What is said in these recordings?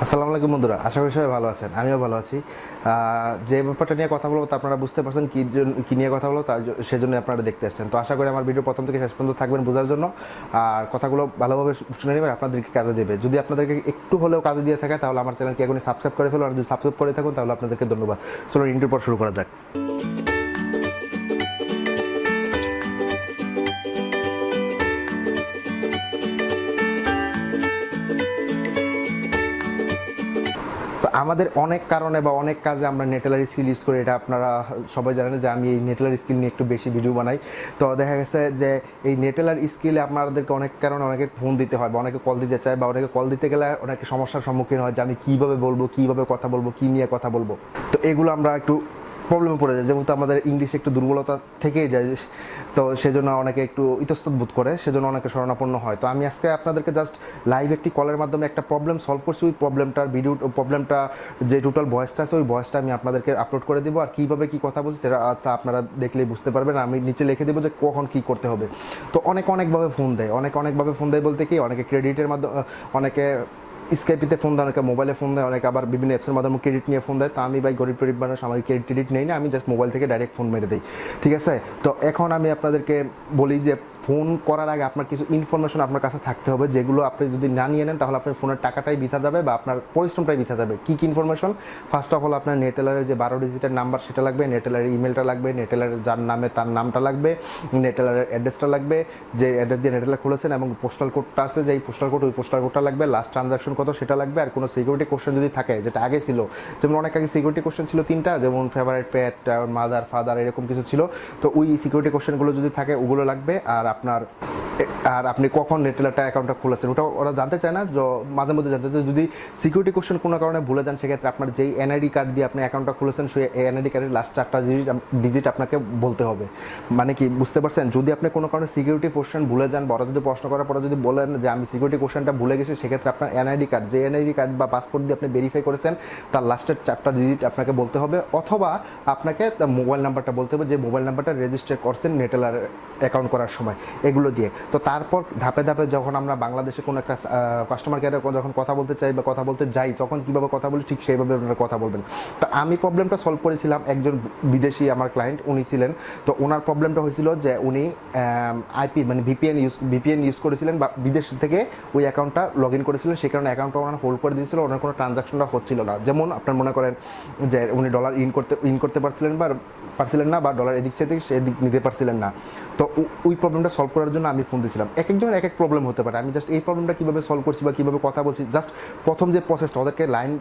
আসসালামু আলাইকুম বন্ধুরা, আশা করি সবাই ভালো আছেন। আমিও ভালো আছি। যে ব্যাপারটা নিয়ে কথা বলবো তা আপনারা বুঝতে পারছেন কি নিয়ে কথা বলবো, সেজন্য আপনারা দেখতে আসছেন। তো আশা করি আমার ভিডিও প্রথম থেকে শেষ পর্যন্ত থাকবেন বোঝার জন্য, আর কথাগুলো ভালোভাবে শুনে নেবেন, আপনাদেরকে কাজে দেবে। যদি আপনাদেরকে একটু হলেও কাজে দিয়ে থাকে তাহলে আমার চ্যানেলকে এখনই সাবস্ক্রাইব করে ফেলো, আর যদি সাবস্ক্রাইব করে থাকুন তাহলে আপনাদেরকে ধন্যবাদ। চলো ইন্টার পর শুরু করা যাক। তো আমাদের অনেক কারণে বা অনেক কাজে আমরা নেটেলার স্কিল ইউজ করি, এটা আপনারা সবাই জানেন যে আমি এই নেটেলার স্কিল নিয়ে একটু বেশি ভিডিও বানাই। তো দেখা গেছে যে এই নেটেলার স্কিলে আপনাদেরকে অনেক কারণে অনেকে ফোন দিতে হয় বা অনেকে কল দিতে চায়, বা অনেকে কল দিতে গেলে অনেকে সমস্যার সম্মুখীন হয় যে আমি কীভাবে বলবো, কীভাবে কথা বলবো, কী নিয়ে কথা বলবো। তো এগুলো আমরা একটু প্রবলেমে পড়ে যায়, যেহেতু আমাদের ইংলিশে একটু দুর্বলতা থেকেই যায়। তো সেজন্য অনেকে একটু ইতস্তত বোধ করে, সেজন্য অনেকে শরণাপন্ন হয়। তো আমি আজকে আপনাদেরকে জাস্ট লাইভ একটি কলের মাধ্যমে একটা প্রবলেম সলভ করছি। ওই প্রবলেমটা যে টোটাল ভয়েসটা আছে, ওই ভয়েসটা আমি আপনাদেরকে আপলোড করে দেবো। আর কীভাবে কী কথা বলছি সেটা আপনারা দেখলেই বুঝতে পারবেন। আমি নিচে লিখে দেবো যে কখন কী করতে হবে। তো অনেকভাবে ফোন দেয়, অনেকভাবে ফোন দেয় বলতে কি, অনেকে ক্রেডিটের মাধ্যমে, অনেকে স্কাইপিতে ফোন দেয়, অনেকে মোবাইলে ফোন দেয়, অনেকে আবার বিভিন্ন অ্যাপসের মাধ্যমে ক্রেডিট নিয়ে ফোন দেয়। তো আমি ভাই গরিব টরিব মানুষ, আমার ক্রেডিট নেই না, আমি জাস্ট মোবাইল থেকে ডাইরেক্ট ফোন মেরে দিই। ঠিক আছে? তো এখন আমি আপনাদেরকে বলি যে ফোন করার আগে আপনার কিছু ইনফরমেশন আপনার কাছে থাকতে হবে, যেগুলো আপনি যদি না নিয়ে নেন তাহলে আপনার ফোনের টাকাটাই বৃথা যাবে বা আপনার পরিশ্রমটাই বৃথা যাবে। কী ইনফরমেশন? ফার্স্ট অফ অল আপনার নেটেলারের যে 12 ডিজিটের নাম্বার সেটা লাগবে, নেটেলারের ইমেলটা লাগবে, নেটেলারের যার নামে তার নামটা লাগবে, নেটেলারের অ্যাড্রেসটা লাগবে, যে অ্যাড্রেস দিয়ে নেটেলার খুলেছেন, এবং পোস্টাল কোডটা আছে, যে এই পোস্টাল কোড, ওই পোস্টাল কোডটা লাগবে, লাস্ট ট্রানজাকশন কত সেটা লাগবে। আর কোনো সিকিউরিটি কোশ্চেন যদি থাকে, যেটা আগে ছিল, যেমন অনেক আগে সিকিউরিটি কোশ্চেন ছিল 3টা, যেমন ফেভারিট পেট, মাদার, ফাদার, এরকম কিছু ছিল। তো ওই সিকিউরিটি কোশ্চেনগুলো যদি থাকে ওগুলো লাগবে। আর আপনি কখন নেটেলারটা অ্যাকাউন্টটা খুলেছেন ওটা ওরা জানতে চায় না, মাঝে মধ্যে জানতে চায়। যদি সিকিউরিটি কোশ্চেন কোনো কারণে ভুলে যান, সেক্ষেত্রে আপনার যেই এনআইডি কার্ড দিয়ে আপনি অ্যাকাউন্টটা খুলেছেন, সেই এনআইডি কার্ডের লাস্ট 4টা ডিজিট আপনাকে বলতে হবে। মানে কি বুঝতে পারছেন? যদি আপনি কোনো কারণে সিকিউরিটি কোশ্চেন ভুলে যান, বড় যদি প্রশ্ন করার পরে যদি বলেন যে আমি সিকিউরিটি কোশ্চেনটা ভুলে গেছি, সেক্ষেত্রে আপনার এনআইডি কার্ড, যে এনআইডি কার্ড বা পাসপোর্ট দিয়ে আপনি ভেরিফাই করেছেন, তার লাস্টের 4টা ডিজিট আপনাকে বলতে হবে। অথবা আপনাকে তার মোবাইল নাম্বারটা বলতে হবে, যে মোবাইল নাম্বারটা রেজিস্টার করছেন নেটেলার অ্যাকাউন্ট করার সময়, এগুলো দিয়ে। তো তারপর ধাপে ধাপে যখন আমরা বাংলাদেশে কোনো একটা কাস্টমার কেয়ারে যখন কথা বলতে চাই বা কথা বলতে যাই, তখন কীভাবে কথা বলি ঠিক সেইভাবে আপনারা কথা বলবেন। তো আমি প্রবলেমটা সলভ করেছিলাম, একজন বিদেশি আমার ক্লায়েন্ট উনি ছিলেন। তো ওনার প্রবলেমটা হয়েছিল যে উনি আইপি মানে ভিপিএন ইউজ করেছিলেন, বা বিদেশ থেকে ওই অ্যাকাউন্টটা লগ ইন করেছিলেন। সেই কারণে অ্যাকাউন্টটা ওনার হোল্ড করে দিয়েছিল, ওনার কোনো ট্রানজাকশনটা হচ্ছিল না। যেমন আপনার মনে করেন যে উনি ডলার ইন করতে পারছিলেন না, বা ডলার এদিক সেদিক সেদিক নিতে পারছিলেন না। তো ওই প্রবলেমটা সলভ করার জন্য আমি ফোন দিয়েছিলাম। এক একজনের এক এক প্রবলেম হতে পারে। আমি জাস্ট এই প্রবলেমটা কীভাবে সলভ করছি বা কীভাবে কথা বলছি, জাস্ট প্রথম যে প্রসেসটা, ওদেরকে লাইন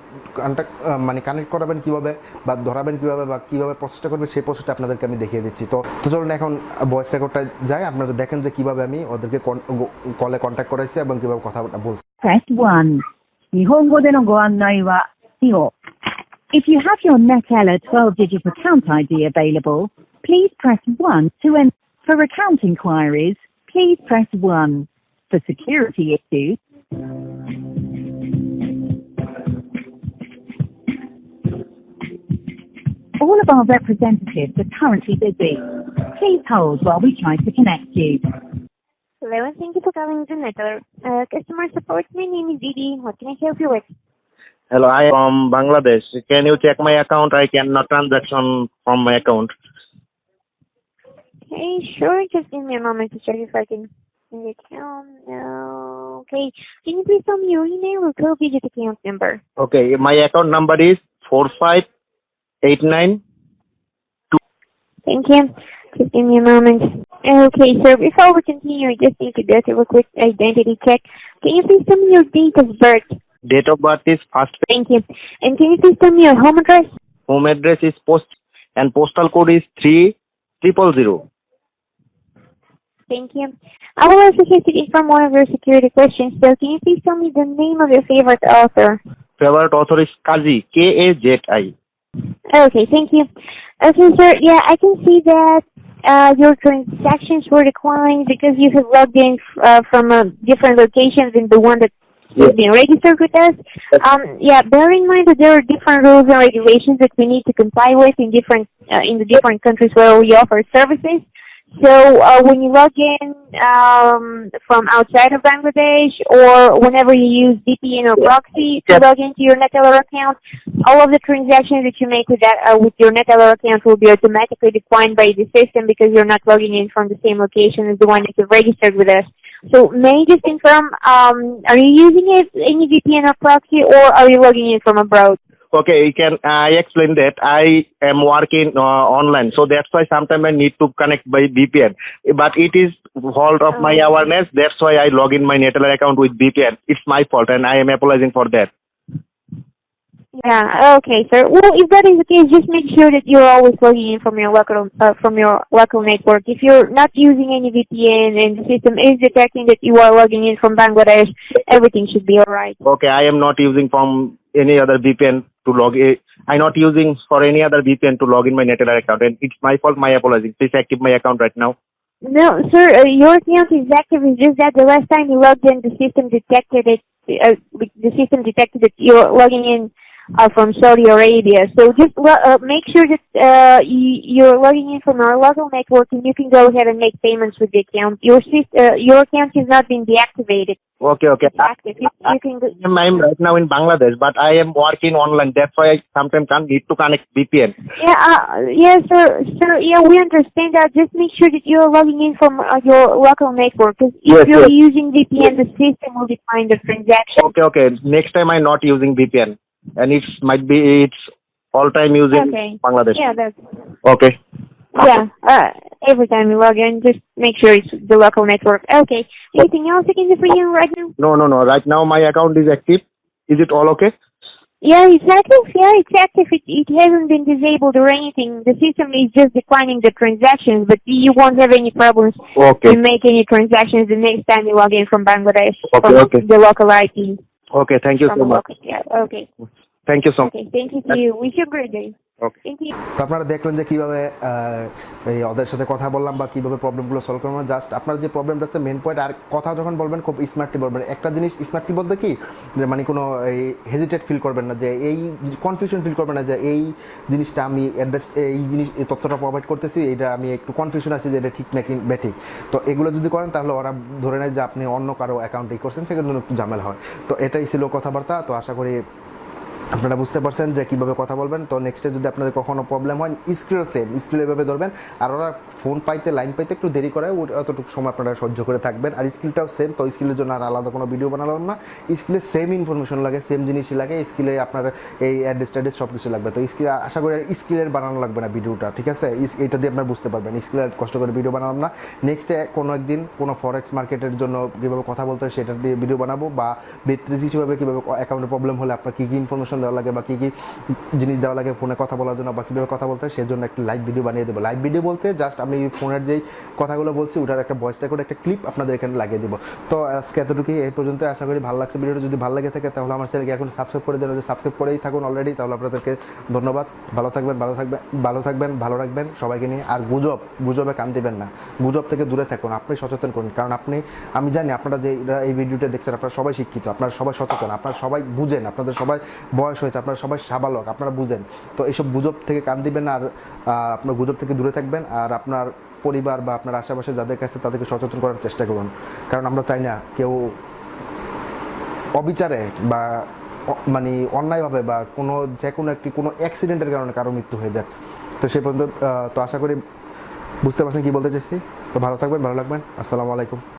কানেক্ট করাবেন কীভাবে, বা ধরাবেন কীভাবে, বা কীভাবে প্রসেসটা করবে, সেই প্রসেসটা আপনাদেরকে আমি দেখিয়ে দিচ্ছি। তো চলুন এখন ভয়েস রেকর্ডটা যাই, আপনারা দেখেন যে কীভাবে আমি ওদেরকে কলে কন্ট্যাক্ট করাইছি এবং কীভাবে কথাটা বলছি। Press 1. 日本語でのご案内は2を If you have your Neteller 12-digit account ID available, please press 1 to enter. For account inquiries, please press 1. For security issues, all of our representatives are currently busy. Please hold while we try to connect you. Hello, and thank you for calling the Neteller. Customer support, my name is Didi. What can I help you with? Hello, I am from Bangladesh. Can you check my account? I cannot transaction from my account. Hey, sure. Just give me a moment to check if I can see the account. Okay. Can you please tell me your email or 12-digit account number? Okay, my account number is 4589. Thank you. Just give me a moment. Okay, sir. Before we continue, I just need to go through a quick identity check. Can you please tell me your date of birth? Date of birth is first. Thank you. And can you please tell me your home address? Home address is post and postal code is 3000. Thank you. I will also have to inform one of your security questions. So can you please tell me the name of your favorite author? Favorite author is Kazi, Kazi. Okay, thank you. Okay, sir. Yeah, I can see that your transactions were declined because you have logged in from different locations than the one that is being registered with us. Yeah, bear in mind that there are different rules and regulations that we need to comply with in the different countries where we offer services. So when you log in from outside of Bangladesh, or whenever you use VPN or proxy to log into your Neteller account, all of the transactions that you make with your Neteller account will be automatically declined by the system because you're not logging in from the same location as the one that you've registered with us. So may I just confirm, are you using any VPN or proxy, or are you logging in from abroad? Okay, I explain that I am working online, so that's why sometimes I need to connect by VPN. But it is fault of my awareness. That's why I log in my Neteller account with VPN. It's my fault, and I am apologizing for that. Yeah. Okay, sir. Well, if that is the case, just make sure that you're always logging in from your local network. If you're not using any VPN and the system is detecting that you are logging in from Bangladesh, everything should be all right. Okay, I am not using from any other VPN to log in. I'm not using for any other VPN to log in my Neteller account, and it's my fault. My apologies. Please active my account right now. No, sir. Your account is active. It's just that the last time you logged in, the system detected it. The system detected that you're logging in from Saudi Arabia. So just make sure that you're logging in from our local network, and you can go ahead and make payments with the account. Your account has not been deactivated. Okay. It's active. You can go. I'm right now in Bangladesh, but I am working online. That's why I sometimes can't need to connect VPN. Yeah, sir. Yeah, we understand that. Just make sure that you're logging in from your local network. Because if you're using VPN, the system will decline the transaction. Okay. Next time I'm not using VPN, and it's all time using Bangladesh. Yeah, that's. Okay. Yeah. Every time you log in, just make sure it's the local network. Okay. Anything else I can do for you right now? No. Right now my account is active. Is it all okay? Yeah, it's active. Yeah, it's active. It hasn't been disabled or anything. The system is just declining the transactions, but you won't have any problems to make any transactions the next time you log in from Bangladesh from the local IP. Okay, thank you so much. Okay. Thank you so much. Okay, thank you to you. Wish you a great day. Okay. Thank you. তো আপনারা দেখলেন যে কীভাবে এই ওদের সাথে কথা বললাম বা কীভাবে প্রবলেমগুলো সলভ করলাম। জাস্ট আপনার যে প্রবলেমটা আছে মেন পয়েন্ট, আর কথা যখন বলবেন খুব স্মার্টলি বলবেন। একটা জিনিস স্মার্টলি বলতে কি, যে মানে কোনো এই হেজিটেট ফিল করবেন না, যে এই কনফিউশন ফিল করবেন না যে এই জিনিসটা আমি এই তথ্যটা প্রোভাইড করতেছি, এটা আমি একটু কনফিউশন আছি যে এটা ঠিক নাকি ব্যাঠিক। তো এগুলো যদি করেন তাহলে ওরা ধরে নেয় যে আপনি অন্য কারো অ্যাকাউন্টেই করছেন, সেখানে একটু ঝামেলা হয়। তো এটাই ছিল কথাবার্তা। তো আশা করি আপনারা বুঝতে পারছেন যে কীভাবে কথা বলবেন। তো নেক্সটে যদি আপনাদের কখনো প্রবলেম হয়, স্ক্রিল এভাবে ধরবেন, আর ওরা ফোন পাইতে লাইন পাইতে একটু দেরি করে, অতটুকু সময় আপনারা সহ্য করে থাকবেন। আর স্কিলটাও সেম, তো স্কিলের জন্য আর আলাদা কোনো ভিডিও বানালাম না। স্কিলে সেম ইনফরমেশন লাগে, সেম জিনিসই লাগে। স্কিলে আপনার এই অ্যাড্রেস সব কিছু লাগবে। তো স্কিল আশা করি স্কিলের বানানো লাগবে না ভিডিওটা, ঠিক আছে? এইটা দিয়ে আপনারা বুঝতে পারবেন। স্কিলের কষ্ট করে ভিডিও বানালাম না। নেক্সটে কোনো একদিন কোনো ফরেক্স মার্কেটের জন্য কীভাবে কথা বলতে হয় সেটা দিয়ে ভিডিও বানাবো, বা বেট্রিস হিসেবে কীভাবে অ্যাকাউন্টে প্রবলেম হলে আপনার কী ইনফরমেশন দেওয়া লাগে বা কী জিনিস দেওয়া লাগে ফোনে কথা বলার জন্য, বা কীভাবে কথা বলতে হয় সেজন্য একটা লাইভ ভিডিও বানিয়ে দেবো। লাইভ ভিডিও বলতে জাস্ট আমি ফোনের যেই কথাগুলো বলছি ওটার একটা ভয়েস রেকর্ড, একটা ক্লিপ আপনাদের এখানে লাগিয়ে দেবো। তো আজকে এতটুকুই, এই পর্যন্ত। আশা করি ভালো লাগছে ভিডিওটা। যদি ভালো লাগে থাকে তাহলে আমার চ্যানেলকে এখন সাবস্ক্রাইব করে দেবেন, যে সাবস্ক্রাইব করেই থাকুন অলরেডি। তাহলে আপনাদেরকে ধন্যবাদ। ভালো থাকবেন, ভালো রাখবেন সবাইকে নিয়ে। আর গুজবে কান দিবেন না, গুজব থেকে দূরে থাকুন। আপনি সচেতন করুন, কারণ আমি জানি আপনারা যে এই ভিডিওটা দেখছেন আপনারা সবাই শিক্ষিত, আপনারা সবাই সচেতন, আপনারা সবাই বুঝেন, আপনাদের সবাই বয়স হয়েছে, আপনারা সবাই সাবালক, আপনারা বুঝেন। তো এইসব গুজব থেকে কান দিবেন না, আর আপনার গুজব থেকে দূরে থাকবেন। আর আপনার পরিবার বা আপনার আশেপাশে যাদের কাছে তাদেরকে সচেতন করার চেষ্টা করুন, কারণ আমরা চাই না কেউ অবিচারে বা মানে অন্যায়ভাবে বা কোনো অ্যাক্সিডেন্টের কারণে কারো মৃত্যু হয়ে যাক। তো সেই পর্যন্ত তো আশা করি বুঝতে পারছেন কি বলতে চাইছি। তো ভালো থাকবেন, ভালো লাগবেন। আসসালামু আলাইকুম।